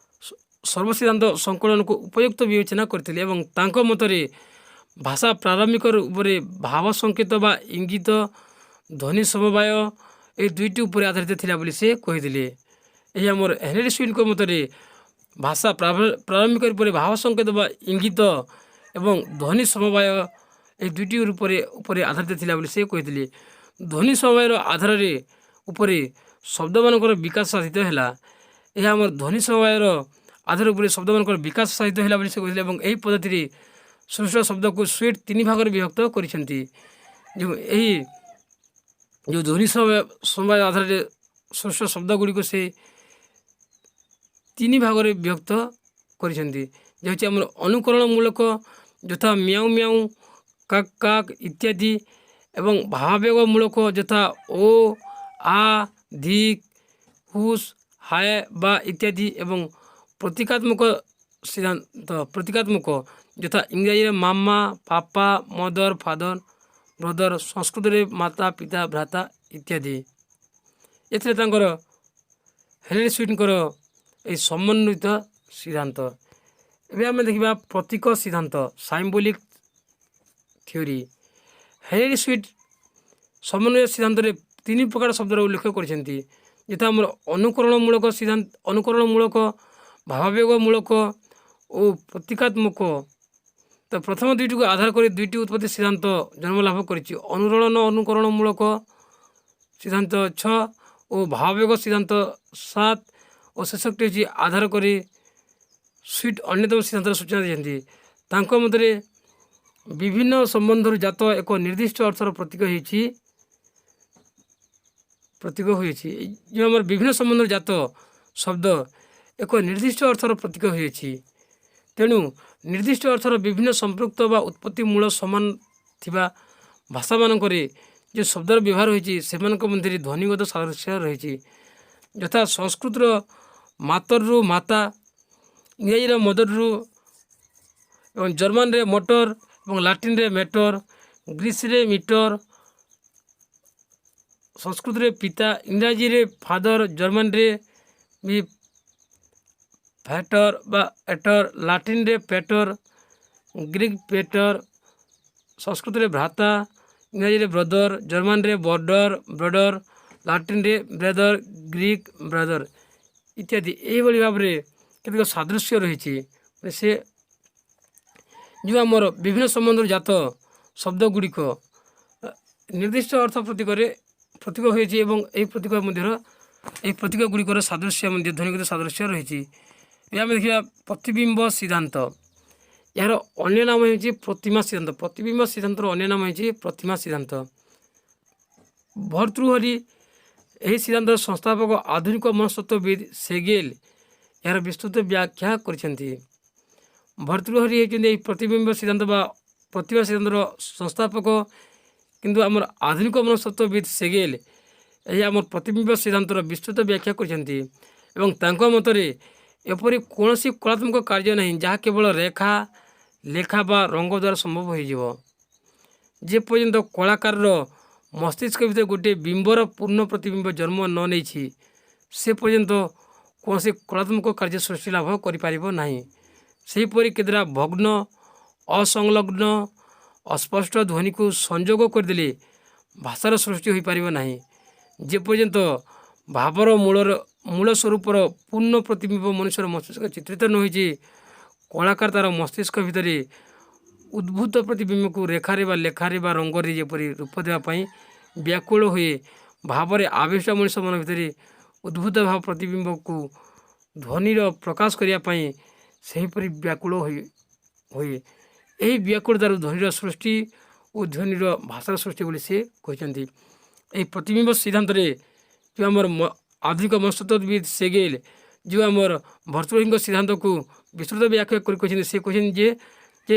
ସର୍ବସିଦ୍ଧାନ୍ତ ସଂକଳନକୁ ଉପଯୁକ୍ତ ବିବେଚନା କରିଥିଲେ ଏବଂ ତାଙ୍କ ମତରେ ଭାଷା ପ୍ରାରମ୍ଭିକ ରୂପରେ ଭାବ ସଂକେତ ବା ଇଙ୍ଗିତ, ଧ୍ୱନି ସମବାୟ ଏହି ଦୁଇଟି ଉପରେ ଆଧାରିତ ଥିଲା ବୋଲି ସେ କହିଥିଲେ। ଏହି ଆମର ହେନରୀ ସୁଇଟ୍ଙ୍କ ମତରେ ଭାଷା ପ୍ରାରମ୍ଭିକ ରୂପରେ ଭାବ ସଂକେତ ବା ଇଙ୍ଗିତ ଏବଂ ଧ୍ୱନି ସମବାୟ ଏହି ଦୁଇଟି ଉପରେ ଆଧାରିତ ଥିଲା ବୋଲି ସେ କହିଥିଲେ। ଧ୍ୱନି ସମବାୟର ଆଧାରରେ ଉପରେ ଶବ୍ଦମାନଙ୍କର ବିକାଶ ସାଧିତ ହେଲା। ଏହା ଆମର ଧ୍ୱନି ସମବାୟର ଆଧାର ଉପରେ ଶବ୍ଦମାନଙ୍କର ବିକାଶ ସାଧିତ ହେଲା ବୋଲି ସେ କହିଥିଲେ ଏବଂ ଏହି ପଦ୍ଧତିରେ ସୃଷ୍ଟ ଶବ୍ଦକୁ ସୁଇଟ୍ 3 ଭାଗରେ ବିଭକ୍ତ କରିଛନ୍ତି। ଏହି ଯେଉଁ ଧ୍ୱନି ସମବାୟ ଆଧାରରେ ସୃଷ୍ଟ ଶବ୍ଦ ଗୁଡ଼ିକୁ ସେ 3 ଭାଗରେ ବିଭକ୍ତ କରିଛନ୍ତି, ଯାହା ହେଉଛି ଆମର ଅନୁକରଣ ମୂଳକ ଯଥା ମିଆଉ ମିଆଉ, କାକ୍ କାକ୍ ଇତ୍ୟାଦି, ଏବଂ ଭାବାବେଗ ମୂଳକ ଯଥା ଓ, ଆ, ଧିକ୍, ହୁସ୍, ହାୟ ବା ଇତ୍ୟାଦି, ଏବଂ ପ୍ରତୀକାତ୍ମକ ଯଥା ଇଂରାଜୀରେ ମାମା, ପାପା, ମଦର, ଫାଦର, ବ୍ରଦର, ସଂସ୍କୃତରେ ମାତା, ପିତା, ଭ୍ରାତା ଇତ୍ୟାଦି। ଏଥିରେ ତାଙ୍କର ହେଲେରୀ ସୁଇଟ୍ଙ୍କର ଏହି ସମନ୍ୱିତ ସିଦ୍ଧାନ୍ତ। ଏବେ ଆମେ ଦେଖିବା ପ୍ରତୀକ ସିଦ୍ଧାନ୍ତ ସାଇମ୍ବୋଲିକ୍ ଥିଓରି। ହେଲେରୀ ସୁଇଟ୍ ସମନ୍ୱୟ ସିଦ୍ଧାନ୍ତରେ 3 ପ୍ରକାର ଶବ୍ଦର ଉଲ୍ଲେଖ କରିଛନ୍ତି, ଯଥା ଆମର ଅନୁକରଣ ମୂଳକ, ଭାବାବେଗ ମୂଳକ ଓ ପ୍ରତୀକାତ୍ମକ। ତ ପ୍ରଥମ ଦୁଇଟିକୁ ଆଧାର କରି 2ଟି ଉତ୍ପତ୍ତି ସିଦ୍ଧାନ୍ତ ଜନ୍ମ ଲାଭ କରିଛି। ଅନୁକରଣ ମୂଳକ ସିଦ୍ଧାନ୍ତ 6 ଓ ଭାବାବେଗ ସିଦ୍ଧାନ୍ତ 7 ଓ ଶେଷଟି ହେଉଛି ଆଧାର କରି ସୁଇଟ୍ ଅନ୍ୟତମ ସିଦ୍ଧାନ୍ତର ସୂଚନା ଦେଇଛନ୍ତି। ତାଙ୍କ ମତରେ ବିଭିନ୍ନ ସମ୍ବନ୍ଧରୁ ଜାତ ଏକ ନିର୍ଦ୍ଦିଷ୍ଟ ଅର୍ଥର ପ୍ରତୀକ ହୋଇଛି। ଯେଉଁ ଆମର ବିଭିନ୍ନ ସମ୍ବନ୍ଧରୁ ଜାତ ଶବ୍ଦ ଏକ ନିର୍ଦ୍ଦିଷ୍ଟ ଅର୍ଥର ପ୍ରତୀକ ହୋଇଅଛି। ତେଣୁ ନିର୍ଦ୍ଦିଷ୍ଟ ଅର୍ଥର ବିଭିନ୍ନ ସମ୍ପୃକ୍ତ ବା ଉତ୍ପତ୍ତି ମୂଳ ସମାନ ଥିବା ଭାଷାମାନଙ୍କରେ ଯେଉଁ ଶବ୍ଦର ବ୍ୟବହାର ହୋଇଛି ସେମାନଙ୍କ ମଧ୍ୟରେ ଧ୍ୱନିଗତ ସାଦୃଶ୍ୟ ରହିଛି। ଯଥା ସଂସ୍କୃତର ମାତରରୁ ମାତା, ଇଂରାଜୀର ମଦରରୁ, ଏବଂ ଜର୍ମାନରେ ମଟର ଏବଂ ଲାଟିନରେ ମେଟର, ଗ୍ରୀସରେ ମିଟର, ସଂସ୍କୃତରେ ପିତା, ଇଂରାଜୀରେ ଫାଦର, ଜର୍ମାନରେ ବି ଫ୍ୟାଟର ବା ଏଟର, ଲାଟିନରେ ପେଟର, ଗ୍ରୀକ୍ ପେଟର, ସଂସ୍କୃତରେ ଭ୍ରାତା, ଇଂରାଜୀରେ ବ୍ରଦର, ଜର୍ମାନରେ ବ୍ରଡର, ଲାଟିନରେ ବ୍ରେଦର, ଗ୍ରୀକ୍ ବ୍ରଦର ଇତ୍ୟାଦି। ଏହିଭଳି ଭାବରେ କେତେକ ସାଦୃଶ୍ୟ ରହିଛି। ସେ ଯେଉଁ ଆମର ବିଭିନ୍ନ ସମ୍ବନ୍ଧରୁ ଜାତ ଶବ୍ଦ ଗୁଡ଼ିକ ନିର୍ଦ୍ଦିଷ୍ଟ ଅର୍ଥ ପ୍ରତୀକ ହୋଇଛି ଏବଂ ଏହି ପ୍ରତୀକ ଗୁଡ଼ିକର ସାଦୃଶ୍ୟ ମଧ୍ୟ ଧ୍ୱନିଗତ ସାଦୃଶ୍ୟ ରହିଛି। ଏହା ଆମେ ଦେଖିବା ପ୍ରତିବିମ୍ବ ସିଦ୍ଧାନ୍ତ। ଏହାର ଅନ୍ୟ ନାମ ହେଉଛି ପ୍ରତିମା ସିଦ୍ଧାନ୍ତ। ପ୍ରତିବିମ୍ବ ସିଦ୍ଧାନ୍ତର ଅନ୍ୟ ନାମ ହେଉଛି ପ୍ରତିମା ସିଦ୍ଧାନ୍ତ। ଭର୍ତ୍ତୃହରି ଏହି ସିଦ୍ଧାନ୍ତର ସଂସ୍ଥାପକ ଆଧୁନିକ ମନସ୍ତତ୍ତ୍ୱବିଦ ସେଗେଲ ଏହାର ବିସ୍ତୃତ ବ୍ୟାଖ୍ୟା କରିଛନ୍ତି। ଭର୍ତ୍ତୃହରି ହେଉଛନ୍ତି ଏହି ପ୍ରତିବିମ୍ବ ସିଦ୍ଧାନ୍ତ ବା ପ୍ରତିମା ସିଦ୍ଧାନ୍ତର ସଂସ୍ଥାପକ, କିନ୍ତୁ ଆମର ଆଧୁନିକ ମନସ୍ତତ୍ତ୍ୱବିଦ ସେଗେଲ ଏହି ଆମର ପ୍ରତିବିମ୍ବ ସିଦ୍ଧାନ୍ତର ବିସ୍ତୃତ ବ୍ୟାଖ୍ୟା କରିଛନ୍ତି ଏବଂ ତାଙ୍କ ମତରେ ଏପରି କୌଣସି କଳାତ୍ମକ କାର୍ଯ୍ୟ ନାହିଁ ଯାହା କେବଳ ରେଖା, ଲେଖା ବା ରଙ୍ଗ ଦ୍ୱାରା ସମ୍ଭବ ହୋଇଯିବ। ଯେପର୍ଯ୍ୟନ୍ତ କଳାକାରର ମସ୍ତିଷ୍କ ଭିତରେ ଗୋଟିଏ ବିମ୍ବର ପୂର୍ଣ୍ଣ ପ୍ରତିବିମ୍ବ ଜନ୍ମ ନ ନେଇଛି ସେ ପର୍ଯ୍ୟନ୍ତ କୌଣସି କଳାତ୍ମକ କାର୍ଯ୍ୟ ସୃଷ୍ଟି ଲାଭ କରିପାରିବ ନାହିଁ। ସେହିପରି କେତେଟା ଭଗ୍ନ, ଅସଂଲଗ୍ନ, ଅସ୍ପଷ୍ଟ ଧ୍ୱନିକୁ ସଂଯୋଗ କରିଦେଲେ ଭାଷାର ସୃଷ୍ଟି ହୋଇପାରିବ ନାହିଁ। ଯେପର୍ଯ୍ୟନ୍ତ ଭାବର ମୂଳ ସ୍ୱରୂପର ପୂର୍ଣ୍ଣ ପ୍ରତିବିମ୍ବ ମନୁଷ୍ୟର ମସ୍ତିଷ୍କ ଚିତ୍ରିତ ନ ହୋଇଛି କଳାକାର ତା'ର ମସ୍ତିଷ୍କ ଭିତରେ ଉଦ୍ଭୂତ ପ୍ରତିବିମ୍ବକୁ ରେଖାରେ ବା ଲେଖାରେ ବା ରଙ୍ଗରେ ଯେପରି ରୂପ ଦେବା ପାଇଁ ବ୍ୟାକୁଳ ହୁଏ, ଭାବରେ ଆବିଷ୍ଟ ମଣିଷ ମନ ଭିତରେ ଉଦ୍ଭୂତ ଭାବ ପ୍ରତିବିମ୍ବକୁ ଧ୍ୱନିର ପ୍ରକାଶ କରିବା ପାଇଁ ସେହିପରି ବ୍ୟାକୁଳ ହୁଏ। ଏହି ବ୍ୟାକୁଳତାରୁ ଧ୍ୱନିର ସୃଷ୍ଟି ଓ ଧ୍ୱନିର ଭାଷାର ସୃଷ୍ଟି ବୋଲି ସେ କହିଛନ୍ତି। ଏହି ପ୍ରତିବିମ୍ବ ସିଦ୍ଧାନ୍ତରେ ଯେଉଁ ଆମର ଆଧୁନିକ ମନସ୍ତତ୍ତ୍ୱବିଦ ସେଗେଲ ଯେଉଁ ଆମର ଭର୍ତ୍ତୃହରିଙ୍କ ସିଦ୍ଧାନ୍ତକୁ ବିସ୍ତୃତ ବ୍ୟାଖ୍ୟା କରି କହିଛନ୍ତି, ସେ କହିଛନ୍ତି ଯେ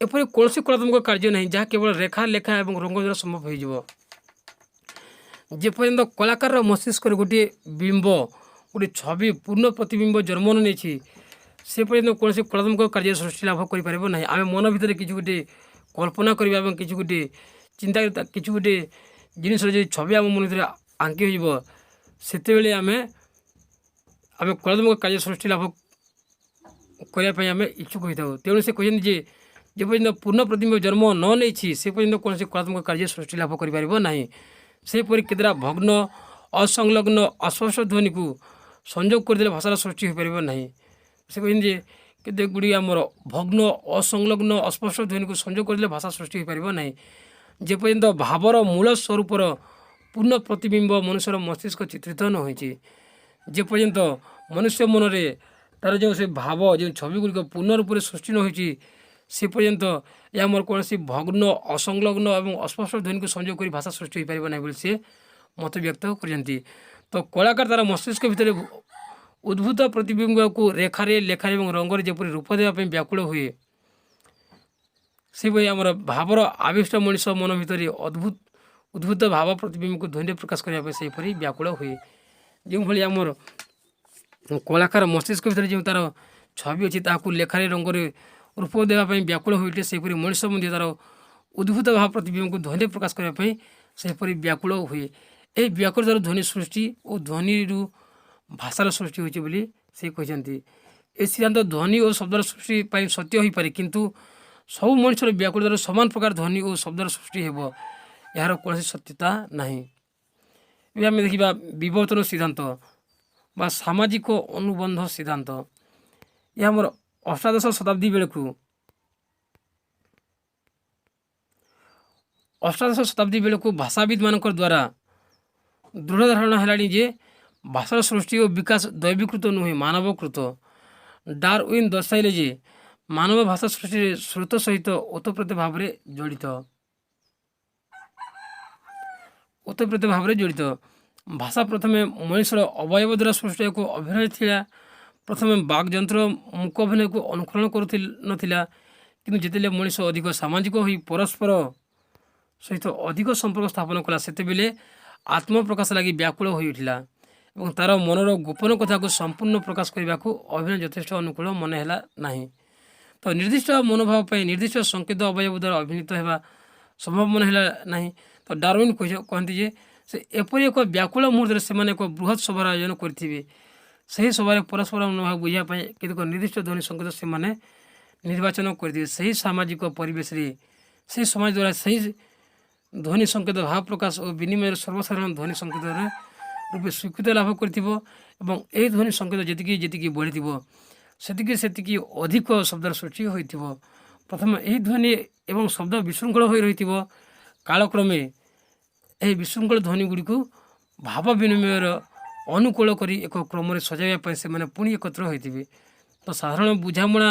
ଏପରି କୌଣସି କଳାତ୍ମକ କାର୍ଯ୍ୟ ନାହିଁ ଯାହା କେବଳ ରେଖା, ଲେଖା ଏବଂ ରଙ୍ଗ ଦ୍ୱାରା ସମ୍ଭବ ହୋଇଯିବ। ଯେପର୍ଯ୍ୟନ୍ତ କଳାକାରର ମସ୍ତିଷ୍କରେ ଗୋଟିଏ ଛବି ପୂର୍ଣ୍ଣ ପ୍ରତିବିମ୍ବ ଜନ୍ମ ନେଇଛି ସେ ପର୍ଯ୍ୟନ୍ତ କୌଣସି କଳାତ୍ମକ କାର୍ଯ୍ୟ ସୃଷ୍ଟି ଲାଭ କରିପାରିବ ନାହିଁ। ଆମେ ମନ ଭିତରେ କିଛି ଗୋଟିଏ କଳ୍ପନା କରିବା ଏବଂ କିଛି ଗୋଟିଏ ଚିନ୍ତା, କିଛି ଗୋଟିଏ ଜିନିଷର ଯଦି ଛବି ଆମ ମନ ଭିତରେ ଆଙ୍କି ହୋଇଯିବ ସେତେବେଳେ ଆମେ କଳାତ୍ମକ କାର୍ଯ୍ୟ ସୃଷ୍ଟି ଲାଭ କରିବା ପାଇଁ ଆମେ ଇଚ୍ଛୁକ ହୋଇଥାଉ। ତେଣୁ ସେ କହିଛନ୍ତି ଯେପର୍ଯ୍ୟନ୍ତ ପୂର୍ଣ୍ଣ ପ୍ରତିବିମ୍ବ ଜନ୍ମ ନ ନେଇଛି ସେ ପର୍ଯ୍ୟନ୍ତ କୌଣସି କଳାତ୍ମକ କାର୍ଯ୍ୟ ସୃଷ୍ଟି ଲାଭ କରିପାରିବ ନାହିଁ। ସେହିପରି କେତେଟା ଭଗ୍ନ, ଅସଂଲଗ୍ନ, ଅସ୍ପଷ୍ଟ ଧ୍ୱନିକୁ ସଂଯୋଗ କରିଦେଲେ ଭାଷାର ସୃଷ୍ଟି ହୋଇପାରିବ ନାହିଁ। ସେ କହିଛନ୍ତି ଯେ କେତେ ଗୁଡ଼ିଏ ଆମର ଭଗ୍ନ ଅସଂଲଗ୍ନ ଅସ୍ପଷ୍ଟ ଧ୍ୱନିକୁ ସଂଯୋଗ କରିଦେଲେ ଭାଷା ସୃଷ୍ଟି ହୋଇପାରିବ ନାହିଁ। ଯେପର୍ଯ୍ୟନ୍ତ ଭାବର ମୂଳ ସ୍ୱରୂପର ପୂର୍ଣ୍ଣ ପ୍ରତିବିମ୍ବ ମନୁଷ୍ୟର ମସ୍ତିଷ୍କ ଚିତ୍ରିତ ନ ହୋଇଛି, ଯେପର୍ଯ୍ୟନ୍ତ ମନୁଷ୍ୟ ମନରେ ତା'ର ଯେଉଁ ସେ ଭାବ ଯେଉଁ ଛବି ଗୁଡ଼ିକ ପୂର୍ଣ୍ଣ ରୂପରେ ସୃଷ୍ଟି ନ ହୋଇଛି, ସେ ପର୍ଯ୍ୟନ୍ତ ଏହା ଆମର କୌଣସି ଭଗ୍ନ ଅସଂଲଗ୍ନ ଏବଂ ଅସ୍ପଷ୍ଟ ଧ୍ୱନିକୁ ସଂଯୋଗ କରି ଭାଷା ସୃଷ୍ଟି ହୋଇପାରିବ ନାହିଁ ବୋଲି ସେ ମତ ବ୍ୟକ୍ତ କରିଛନ୍ତି। ତ କଳାକାର ତା'ର ମସ୍ତିଷ୍କ ଭିତରେ ଉଦ୍ଭୂତ ପ୍ରତିବିମ୍ବକୁ ରେଖାରେ ଲେଖାରେ ଏବଂ ରଙ୍ଗରେ ଯେପରି ରୂପ ଦେବା ପାଇଁ ବ୍ୟାକୁଳ ହୁଏ, ସେଭଳି ଆମର ଭାବର ଆବିଷ୍ଟ ମଣିଷ ମନ ଭିତରେ ଉଦ୍ଭୂତ ଭାବ ପ୍ରତିବିମ୍ବକୁ ଧ୍ୱନିରେ ପ୍ରକାଶ କରିବା ପାଇଁ ସେହିପରି ବ୍ୟାକୁଳ ହୁଏ। ଯେଉଁଭଳି ଆମର କଳାକାର ମସ୍ତିଷ୍କ ଭିତରେ ଯେଉଁ ତା'ର ଛବି ଅଛି ତାହାକୁ ଲେଖାରେ ରଙ୍ଗରେ ରୂପ ଦେବା ପାଇଁ ବ୍ୟାକୁଳ ହୋଇଥିଲେ, ସେହିପରି ମଣିଷ ମଧ୍ୟ ତା'ର ଉଦ୍ଭୂତ ଭାବ ପ୍ରତିବିମ୍ବକୁ ଧ୍ୱନିରେ ପ୍ରକାଶ କରିବା ପାଇଁ ସେହିପରି ବ୍ୟାକୁଳ ହୁଏ। ଏହି ବ୍ୟାକୁଳତାର ଧ୍ୱନି ସୃଷ୍ଟି ଓ ଧ୍ୱନିରୁ ଭାଷାର ସୃଷ୍ଟି ହୋଇଛି ବୋଲି ସେ କହିଛନ୍ତି। ଏ ସିଦ୍ଧାନ୍ତ ଧ୍ୱନି ଓ ଶବ୍ଦର ସୃଷ୍ଟି ପାଇଁ ସତ୍ୟ ହୋଇପାରେ, କିନ୍ତୁ ସବୁ ମଣିଷର ବ୍ୟାକୁଳତାର ସମାନ ପ୍ରକାର ଧ୍ୱନି ଓ ଶବ୍ଦର ସୃଷ୍ଟି ହେବ, ଏହାର କୌଣସି ସତ୍ୟତା ନାହିଁ। ଏବେ ଆମେ ଦେଖିବା ବିବର୍ତ୍ତନ ସିଦ୍ଧାନ୍ତ ବା ସାମାଜିକ ଅନୁବନ୍ଧ ସିଦ୍ଧାନ୍ତ। ଏହା ଆମର ଅଷ୍ଟାଦଶ ଶତାବ୍ଦୀ ବେଳକୁ ଭାଷାବିତ୍ମାନଙ୍କର ଦ୍ୱାରା ଦୃଢ଼ ଧାରଣା ହେଲାଣି ଯେ ଭାଷାର ସୃଷ୍ଟି ଓ ବିକାଶ ଦୈବୀକୃତ ନୁହେଁ, ମାନବକୃତ। ଡାରଉଇନ୍ ଦର୍ଶାଇଲେ ଯେ ମାନବ ଭାଷା ସୃଷ୍ଟିରେ ସ୍ରୋତ ସହିତ ଓତପ୍ରୋତ ଭାବରେ ଜଡ଼ିତ। ଭାଷା ପ୍ରଥମେ ମଣିଷର ଅବୟବ ଦ୍ୱାରା ସୃଷ୍ଟି ଏକ ଅଭିନୟ ଥିଲା। ପ୍ରଥମେ ବାକ୍ଯନ୍ତ୍ର ମୁକ ଅଭିନୟକୁ ଅନୁକରଣ କରୁନଥିଲା, କିନ୍ତୁ ଯେତେବେଳେ ମଣିଷ ଅଧିକ ସାମାଜିକ ହୋଇ ପରସ୍ପର ସହିତ ଅଧିକ ସମ୍ପର୍କ ସ୍ଥାପନ କଲା, ସେତେବେଳେ ଆତ୍ମପ୍ରକାଶ ଲାଗି ବ୍ୟାକୁଳ ହୋଇଉଠିଲା ଏବଂ ତା'ର ମନର ଗୋପନ କଥାକୁ ସମ୍ପୂର୍ଣ୍ଣ ପ୍ରକାଶ କରିବାକୁ ଅଭିନୟ ଯଥେଷ୍ଟ ଅନୁକୂଳ ମନେ ହେଲା ନାହିଁ। ତ ନିର୍ଦ୍ଦିଷ୍ଟ ମନୋଭାବ ପାଇଁ ନିର୍ଦ୍ଦିଷ୍ଟ ସଂକେତ ଅବୟବ ଦ୍ୱାରା ଅଭିନୀତ ହେବା ସମ୍ଭବ ମନେ ହେଲା ନାହିଁ। ତ ଡାରଉଇନ୍ କହନ୍ତି ଯେ ସେ ଏପରି ଏକ ବ୍ୟାକୁଳ ମୁହୂର୍ତ୍ତରେ ସେମାନେ ଏକ ବୃହତ୍ ସଭାର ଆୟୋଜନ କରିଥିବେ। ସେହି ସଭାରେ ପରସ୍ପର ମନୋଭାବ ବୁଝିବା ପାଇଁ କେତେକ ନିର୍ଦ୍ଦିଷ୍ଟ ଧ୍ୱନି ସଂକେତ ସେମାନେ ନିର୍ବାଚନ କରିଥିବେ। ସେହି ସାମାଜିକ ପରିବେଶରେ ସେହି ସମାଜ ଦ୍ୱାରା ସେହି ଧ୍ୱନି ସଂକେତ ଭାବ ପ୍ରକାଶ ଓ ବିନିମୟର ସର୍ବସାଧାରଣ ଧ୍ୱନି ସଂକେତର ରୂପେ ସ୍ୱୀକୃତ ଲାଭ କରିଥିବ ଏବଂ ଏହି ଧ୍ୱନି ସଂକେତ ଯେତିକି ବଢ଼ିଥିବ, ସେତିକି ଅଧିକ ଶବ୍ଦର ସୃଷ୍ଟି ହୋଇଥିବ। ପ୍ରଥମେ ଏହି ଧ୍ୱନି ଏବଂ ଶବ୍ଦ ବିଶୃଙ୍ଖଳ ହୋଇ ରହିଥିବ। କାଳକ୍ରମେ ଏହି ବିଶୃଙ୍ଖଳ ଧ୍ୱନି ଗୁଡ଼ିକୁ ଭାବ ବିନିମୟର ଅନୁକୂଳ କରି ଏକ କ୍ରମରେ ସଜାଇବା ପାଇଁ ସେମାନେ ପୁଣି ଏକତ୍ର ହୋଇଥିବେ। ତ ସାଧାରଣ ବୁଝାମଣା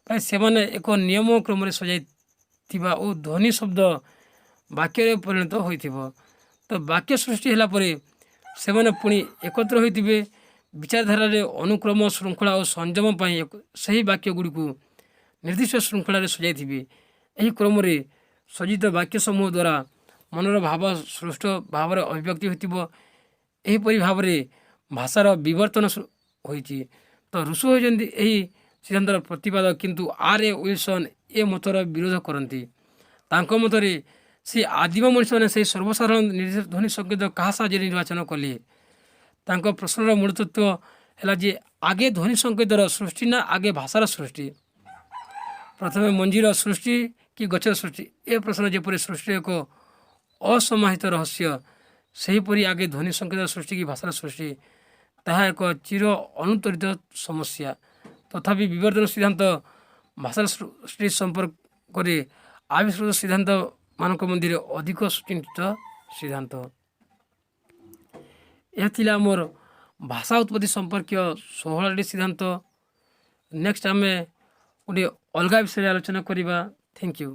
ପାଇଁ ସେମାନେ ଏକ ନିୟମ କ୍ରମରେ ସଜାଇଥିବା ଓ ଧ୍ୱନି ଶବ୍ଦ ବାକ୍ୟରେ ପରିଣତ ହୋଇଥିବ। ତ ବାକ୍ୟ ସୃଷ୍ଟି ହେଲା ପରେ ସେମାନେ ପୁଣି ଏକତ୍ର ହୋଇଥିବେ। ବିଚାରଧାରାରେ ଅନୁକ୍ରମ, ଶୃଙ୍ଖଳା ଓ ସଂଯମ ପାଇଁ ସେହି ବାକ୍ୟ ଗୁଡ଼ିକୁ ନିର୍ଦ୍ଦିଷ୍ଟ ଶୃଙ୍ଖଳାରେ ସଜାଇଥିବେ। ଏହି କ୍ରମରେ ସଜ୍ଜିତ ବାକ୍ୟ ସମୂହ ଦ୍ୱାରା ମନର ଭାବ ସୃଷ୍ଟ ଭାବରେ ଅଭିବ୍ୟକ୍ତି ହୋଇଥିବ। ଏହିପରି ଭାବରେ ଭାଷାର ବିବର୍ତ୍ତନ ହୋଇଛି। ତ ରୁସୋ ହେଉଛନ୍ତି ଏହି ସିଦ୍ଧାନ୍ତର ପ୍ରତିପାଦକ, କିନ୍ତୁ ଆର୍.ଏ. ୱିଲସନ୍ ଏ ମତର ବିରୋଧ କରନ୍ତି। ତାଙ୍କ ମତରେ ସେ ଆଦିମ ମଣିଷମାନେ ସେହି ସର୍ବସାଧାରଣ ଧ୍ୱନି ସଂକେତ କାହା ସାହାଯ୍ୟରେ ନିର୍ବାଚନ କଲେ। ତାଙ୍କ ପ୍ରଶ୍ନର ମୂଳ ତତ୍ତ୍ୱ ହେଲା ଯେ ଆଗେ ଧ୍ୱନି ସଂକେତର ସୃଷ୍ଟି ନା ଆଗେ ଭାଷାର ସୃଷ୍ଟି? ପ୍ରଥମେ ମଞ୍ଜିର ସୃଷ୍ଟି କି ଗଛର ସୃଷ୍ଟି? ଏ ପ୍ରଶ୍ନ ଯେପରି ସୃଷ୍ଟିର ଏକ ଅସମାହିତ ରହସ୍ୟ, ସେହିପରି ଆଗେ ଧ୍ୱନି ସଂକେତର ସୃଷ୍ଟି କି ଭାଷାର ସୃଷ୍ଟି, ତାହା ଏକ ଚିର ଅନୁତ୍ତରିତ ସମସ୍ୟା। ତଥାପି ବିବର୍ତ୍ତନ ସିଦ୍ଧାନ୍ତ ଭାଷାର ସୃଷ୍ଟି ସମ୍ପର୍କରେ ଆବିଷ୍କୃତ ସିଦ୍ଧାନ୍ତମାନଙ୍କ ମଧ୍ୟରେ ଅଧିକ ସୁଚିନ୍ତିତ ସିଦ୍ଧାନ୍ତ। ଏହା ଥିଲା ଆମର ଭାଷା ଉତ୍ପତ୍ତି ସମ୍ପର୍କୀୟ 16ଟି ସିଦ୍ଧାନ୍ତ। ନେକ୍ସଟ ଆମେ ଗୋଟିଏ ଅଲଗା ବିଷୟରେ ଆଲୋଚନା କରିବା। Thank you.